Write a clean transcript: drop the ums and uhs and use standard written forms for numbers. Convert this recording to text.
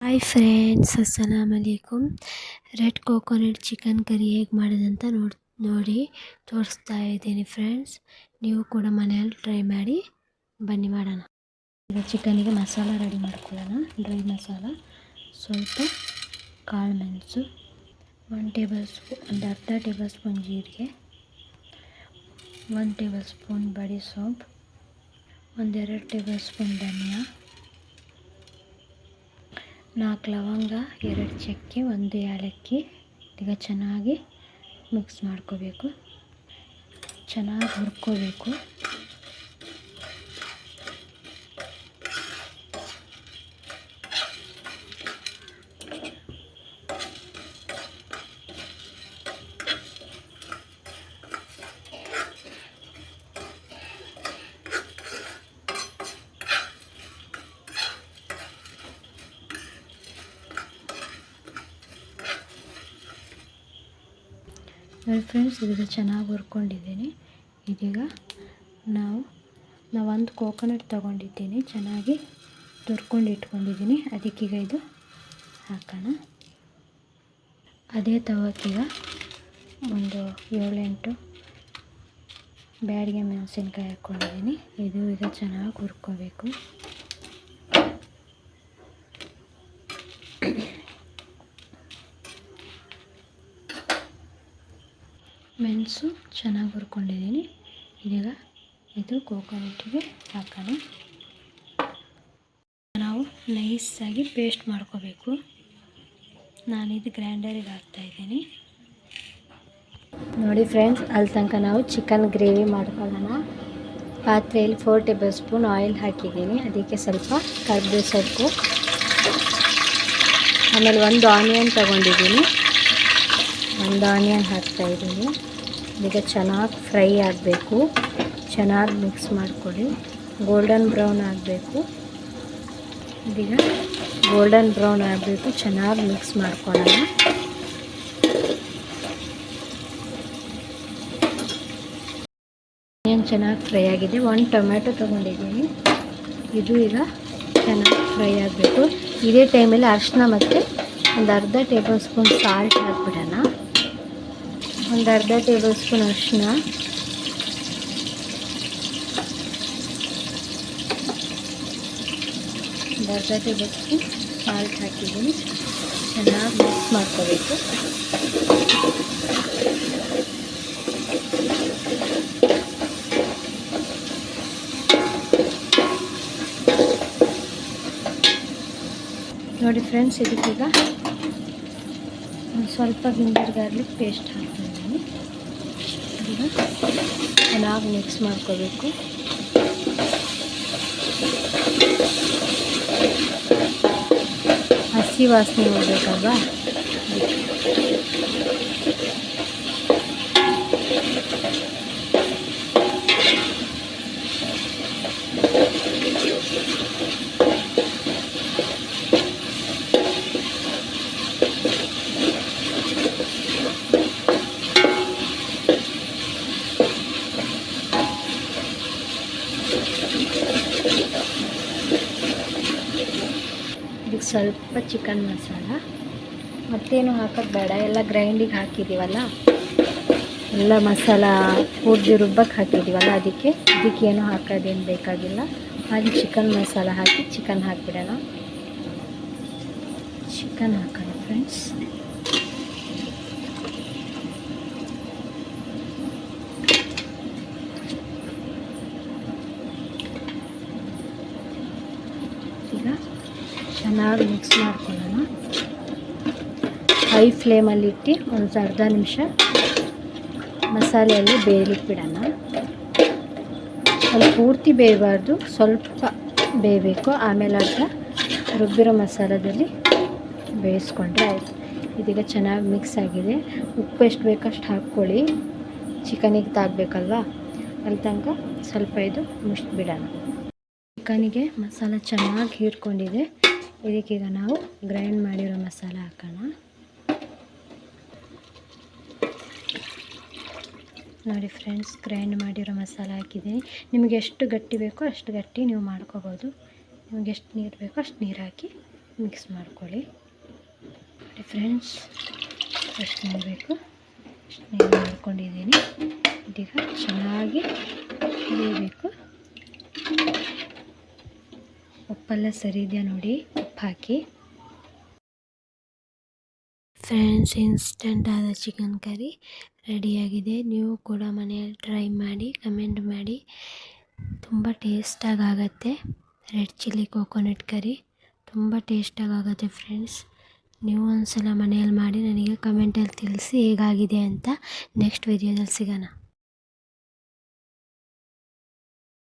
Hi friends, ಅಸ್ಸಲಾಮ್ ಅಲೈಕುಮ್. Red coconut chicken curry ಹೇಗೆ ಮಾಡೋದಂತ ನೋಡಿ ತೋರಿಸ್ತಾ ಇದ್ದೀನಿ ಫ್ರೆಂಡ್ಸ್. ನೀವು ಕೂಡ ಮನೆಯಲ್ಲಿ ಟ್ರೈ ಮಾಡಿ. ಬನ್ನಿ ಮಾಡೋಣ. ಈಗ ಚಿಕನಿಗೆ ಮಸಾಲ ರೆಡಿ ಮಾಡ್ಕೊಳ್ಳೋಣ. ಡ್ರೈ ಮಸಾಲ, ಸ್ವಲ್ಪ ಕಾಳು ಮೆಣಸು, ಒಂದು ಅರ್ಧ ಟೇಬಲ್ ಸ್ಪೂನ್ ಜೀರಿಗೆ, 1 ಟೇಬಲ್ ಸ್ಪೂನ್ ಬಡಿ ಸೋಂಪು, 1-2 ಟೇಬಲ್ ಸ್ಪೂನ್ ಧನಿಯಾ, 4 ಲವಂಗ, 2 ಚಕ್ಕೆ, 1 ಏಲಕ್ಕಿ. ಈಗ ಚೆನ್ನಾಗಿ ಮಿಕ್ಸ್ ಮಾಡ್ಕೋಬೇಕು, ಚೆನ್ನಾಗಿ ಹುರ್ಕೋಬೇಕು. ನೋಡಿ ಫ್ರೆಂಡ್ಸ್, ಇದೀಗ ಚೆನ್ನಾಗಿ ಹುರ್ಕೊಂಡಿದ್ದೀನಿ. ಇದೀಗ ನಾವು ಒಂದು ಕೋಕೋನಟ್ ತೊಗೊಂಡಿದ್ದೀನಿ, ಚೆನ್ನಾಗಿ ತುರ್ಕೊಂಡು ಇಟ್ಕೊಂಡಿದ್ದೀನಿ. ಅದಕ್ಕೀಗ ಇದು ಹಾಕೋಣ. ಅದೇ ತವಕ್ಕೀಗ ಒಂದು 7-8 ಬ್ಯಾಡಿಗೆ ಮೆಣಸಿನ್ಕಾಯಿ ಹಾಕ್ಕೊಂಡಿದ್ದೀನಿ. ಇದು ಈಗ ಚೆನ್ನಾಗಿ ಹುರ್ಕೋಬೇಕು. ಮೆಣಸು ಚೆನ್ನಾಗಿ ಹುರ್ಕೊಂಡಿದ್ದೀನಿ. ಇದೀಗ ಇದು ಕೋಕೋನಟ್ಟಿಗೆ ಹಾಕೋಣ. ನಾವು ನೈಸಾಗಿ ಪೇಸ್ಟ್ ಮಾಡ್ಕೋಬೇಕು. ನಾನಿದು ಗ್ರೈಂಡರಿಗೆ ಹಾಕ್ತಾಯಿದ್ದೀನಿ. ನೋಡಿ ಫ್ರೆಂಡ್ಸ್, ಅಲ್ಲಿ ತನಕ ನಾವು ಚಿಕನ್ ಗ್ರೇವಿ ಮಾಡ್ಕೊಳ್ಳೋಣ. ಪಾತ್ರೆಯಲ್ಲಿ 4 ಟೇಬಲ್ ಸ್ಪೂನ್ ಆಯಿಲ್ ಹಾಕಿದ್ದೀನಿ. ಅದಕ್ಕೆ ಸ್ವಲ್ಪ ಕರಿಬೇವು ಸೊಪ್ಪು, ಆಮೇಲೆ 1 ಆನಿಯನ್ ತೊಗೊಂಡಿದ್ದೀನಿ. 1 ಆನಿಯನ್ ಹಾಕ್ತಾಯಿದ್ದೀನಿ. ಈಗ ಚೆನ್ನಾಗಿ ಫ್ರೈ ಆಗಬೇಕು. ಚೆನ್ನಾಗಿ ಮಿಕ್ಸ್ ಮಾಡ್ಕೊಳ್ಳಿ. ಗೋಲ್ಡನ್ ಬ್ರೌನ್ ಆಗಬೇಕು. ಇದೀಗ ಗೋಲ್ಡನ್ ಬ್ರೌನ್ ಆಗಬೇಕು. ಚೆನ್ನಾಗಿ ಮಿಕ್ಸ್ ಮಾಡ್ಕೊಳ್ಳೋಣ. ಆನಿಯನ್ ಚೆನ್ನಾಗಿ ಫ್ರೈ ಆಗಿದೆ. 1 ಟೊಮೆಟೊ ತೊಗೊಂಡಿದ್ದೀನಿ. ಇದು ಈಗ ಚೆನ್ನಾಗಿ ಫ್ರೈ ಆಗಬೇಕು. ಇದೇ ಟೈಮಲ್ಲಿ ಅರಿಶಿನ ಮತ್ತು ಒಂದು ಅರ್ಧ ಟೇಬಲ್ ಸ್ಪೂನ್ ಸಾಲ್ಟ್ ಹಾಕ್ಬಿಡೋಣ. ಒಂದು ಅರ್ಧ ಟೇಬಲ್ ಸ್ಪೂನ್ ಅರಿಶಿನ, ಒಂದು ಅರ್ಧ ಟೇಬಲ್ ಸ್ಪೂನ್ ಸಾಲ್ಟ್ ಹಾಕಿದ್ದೀನಿ. ಚೆನ್ನಾಗಿ ಮಿಕ್ಸ್ ಮಾಡ್ಕೋಬೇಕು. ನೋಡಿ ಫ್ರೆಂಡ್ಸ್, ಇದಕ್ಕೀಗ ಒಂದು ಸ್ವಲ್ಪ ಜಿಂಜರ್ ಗಾರ್ಲಿಕ್ ಪೇಸ್ಟ್ ಹಾಕ್ತಾಯಿದ್ದೀನಿ. ಈಗ ಚೆನ್ನಾಗಿ ಮಿಕ್ಸ್ ಮಾಡ್ಕೋಬೇಕು. ಹಸಿ ವಾಸನೆ ಹೋಗ್ಬೇಕಲ್ವಾ. ಇದಕ್ಕೆ ಸ್ವಲ್ಪ ಚಿಕನ್ ಮಸಾಲ, ಮತ್ತೇನು ಹಾಕೋದು ಬೇಡ. ಎಲ್ಲ ಗ್ರೈಂಡಿಗೆ ಹಾಕಿದ್ದೀವಲ್ಲ, ಎಲ್ಲ ಮಸಾಲ ಪೂರ್ತಿ ರುಬ್ಬಕ್ಕೆ ಹಾಕಿದ್ದೀವಲ್ಲ, ಇದಕ್ಕೇನು ಹಾಕೋದೇನು ಬೇಕಾಗಿಲ್ಲ. ಹಾಗೆ ಚಿಕನ್ ಮಸಾಲ ಹಾಕಿ ಚಿಕನ್ ಹಾಕಿಬಿಡೋಣ. ಚಿಕನ್ ಹಾಕೋಣ ಫ್ರೆಂಡ್ಸ್. ಈಗ ಚೆನ್ನಾಗಿ ಮಿಕ್ಸ್ ಮಾಡ್ಕೊಳ್ಳೋಣ. ಹೈ ಫ್ಲೇಮಲ್ಲಿಟ್ಟು ಒಂದು ಅರ್ಧ ನಿಮಿಷ ಮಸಾಲೆಯಲ್ಲಿ ಬೇಯಲಿಕ್ಕೆ ಬಿಡೋಣ. ಅಲ್ಲಿ ಪೂರ್ತಿ ಬೇಯಬಾರ್ದು, ಸ್ವಲ್ಪ ಬೇಯಬೇಕು. ಆಮೇಲೆ ಅರ್ಧ ರುಬ್ಬಿರೋ ಮಸಾಲದಲ್ಲಿ ಬೇಯಿಸ್ಕೊಂಡ್ರೆ ಆಯಿತು. ಇದೀಗ ಚೆನ್ನಾಗಿ ಮಿಕ್ಸ್ ಆಗಿದೆ. ಉಪ್ಪು ಎಷ್ಟು ಬೇಕಷ್ಟು ಹಾಕ್ಕೊಳ್ಳಿ. ಚಿಕನಿಗೆ ತಾಗಬೇಕಲ್ವ, ಅಲ್ಲಿ ತನಕ ಸ್ವಲ್ಪ ಇದು ಮುಚ್ಚಿಬಿಡೋಣ. ಚಿಕನಿಗೆ ಮಸಾಲ ಚೆನ್ನಾಗಿ ಹೀರ್ಕೊಂಡಿದೆ. ಇದಕ್ಕೀಗ ನಾವು ಗ್ರೈಂಡ್ ಮಾಡಿರೋ ಮಸಾಲ ಹಾಕೋಣ. ನೋಡಿ ಫ್ರೆಂಡ್ಸ್, ಗ್ರೈಂಡ್ ಮಾಡಿರೋ ಮಸಾಲ ಹಾಕಿದ್ದೀನಿ. ನಿಮಗೆ ಎಷ್ಟು ಗಟ್ಟಿ ಬೇಕೋ ಅಷ್ಟು ಗಟ್ಟಿ ನೀವು ಮಾಡ್ಕೋಬೋದು. ನಿಮಗೆ ಎಷ್ಟು ನೀರು ಬೇಕೋ ಅಷ್ಟು ನೀರು ಹಾಕಿ ಮಿಕ್ಸ್ ಮಾಡ್ಕೊಳ್ಳಿ. ಫ್ರೆಂಡ್ಸ್ ಎಷ್ಟು ನೀಡಬೇಕು ಅಷ್ಟು ನೀರು ಮಾಡ್ಕೊಂಡಿದ್ದೀನಿ. ಇದೀಗ ಚೆನ್ನಾಗಿ ಬೇಯಬೇಕು. ಉಪ್ಪೆಲ್ಲ ಸರಿ ಇದೆಯಾ ನೋಡಿ, ಉಪ್ಪು ಹಾಕಿ. ಫ್ರೆಂಡ್ಸ್, ಇನ್ಸ್ಟಂಟ್ ಆದ ಚಿಕನ್ ಕರಿ ರೆಡಿಯಾಗಿದೆ. ನೀವು ಕೂಡ ಮನೆಯಲ್ಲಿ ಟ್ರೈ ಮಾಡಿ, ಕಮೆಂಟ್ ಮಾಡಿ. ತುಂಬ ಟೇಸ್ಟಾಗಿ ಆಗುತ್ತೆ. ರೆಡ್ ಚಿಲ್ಲಿ ಕೋಕೋನಟ್ ಕರಿ ತುಂಬ ಟೇಸ್ಟಾಗಿ ಆಗುತ್ತೆ ಫ್ರೆಂಡ್ಸ್. ನೀವು ಒಂದ್ಸಲ ಮನೆಯಲ್ಲಿ ಮಾಡಿ ನನಗೆ ಕಮೆಂಟಲ್ಲಿ ತಿಳಿಸಿ ಹೇಗಾಗಿದೆ ಅಂತ. ನೆಕ್ಸ್ಟ್ ವಿಡಿಯೋದಲ್ಲಿ ಸಿಗೋಣ.